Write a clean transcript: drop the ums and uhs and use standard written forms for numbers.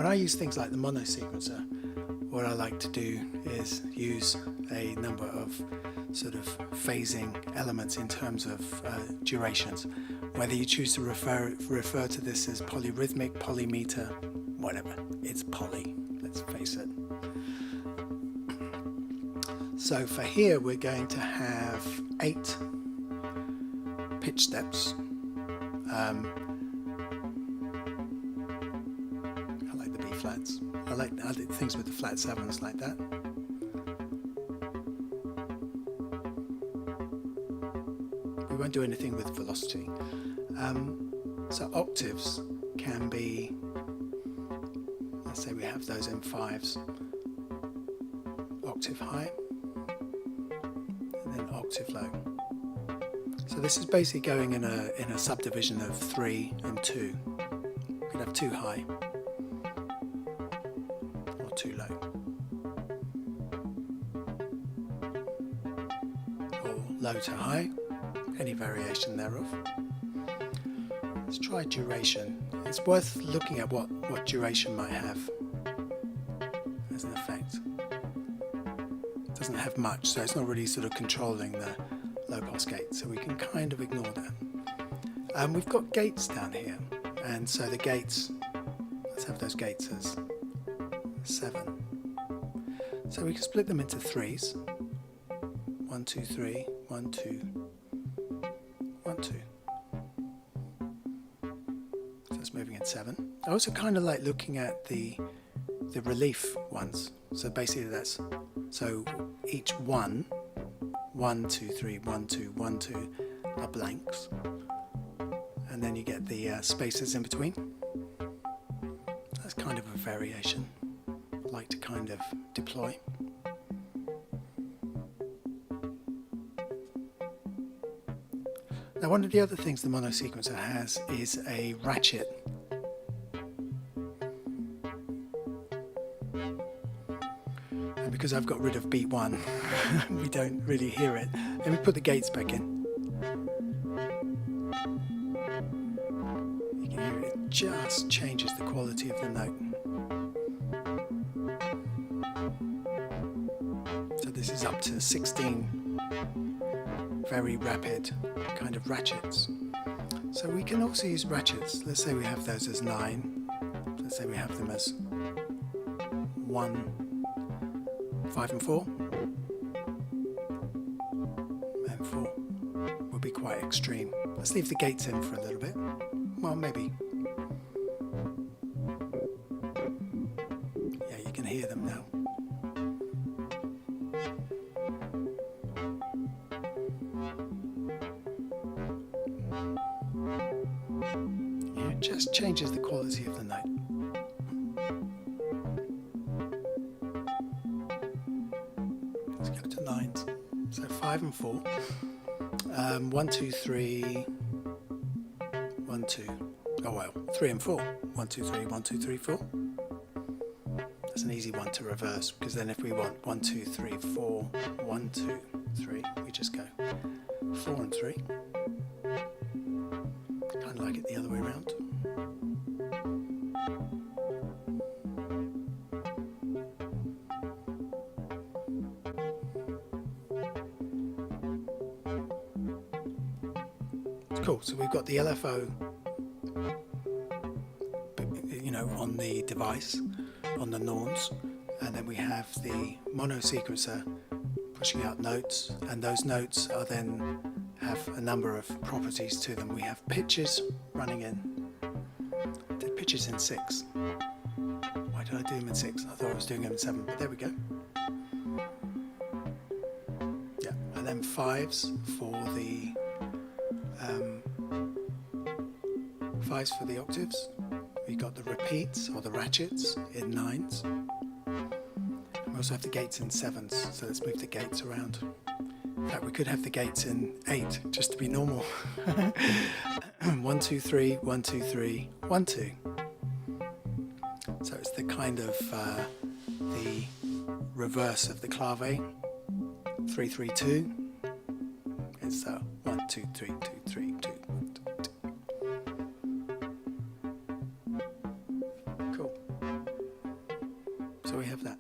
when I use things like the Monosequencer, what I like to do is use a number of sort of phasing elements in terms of durations. Whether you choose to refer to this as polyrhythmic, polymeter, whatever, it's poly, let's face it. So for here we're going to have 8 pitch steps. I like the B flats. I like things with the flat 7s like that. We won't do anything with velocity. So octaves can be, let's say we have those in 5s, octave high and then octave low. So this is basically going in a subdivision of 3 and 2. You could have 2 high or 2 low, or low to high, any variation thereof. Let's try duration. It's worth looking at what duration might have as an effect. It doesn't have much, so it's not really sort of controlling the low pass gate, so we can kind of ignore that. We've got gates down here, and so the gates, let's have those gates as 7. So we can split them into 3s. 1, 2, 3, 1, 2, 1, 2. So it's moving in 7. I also kind of like looking at the relief ones. So basically that's, so each 1, 1, 2, 3, 1, 2, 1, 2 are blanks. And then you get the spaces in between. That's kind of a variation I like to kind of deploy. Now, one of the other things the Monosequencer has is a ratchet. And because I've got rid of beat 1, we don't really hear it. Let me put the gates back in. You can hear it just changes the quality of the note. So this is up to 16 very rapid kind of ratchets. So we can also use ratchets. Let's say we have those as 9. Let's say we have them as 1, 5 and 4. And 4 will be quite extreme. Let's leave the gates in for a little bit. Well, maybe. Yeah, you can hear them now. It just changes the quality of the note. Let's go to 9s. So 5 and 4. 1, 2, 3, 1, 2. Oh well, 3 and 4. 1, 2, 3, 1, 2, 3, 4. That's an easy one to reverse, because then if we want 1, 2, 3, 4, 1, 2, 3, we just go 4 and 3. Kind of like it the other way around. Cool, so we've got the LFO, you know, on the device, on the Norns, and then we have the Monosequencer pushing out notes, and those notes are then have a number of properties to them. We have pitches running in. I did pitches in 6. Why did I do them in 6? I thought I was doing them in 7, but there we go. Yeah, and then 5s for the 5s for the octaves. We got the repeats or the ratchets in 9s. We also have the gates in 7s, so let's move the gates around. In fact, we could have the gates in 8 just to be normal. 1, 2, 3, 1, 2, 3, 1, 2. So it's the kind of the reverse of the clave. 3, 3, 2. It's 1, 2, 3, 2, 3, 2. Cool. So we have that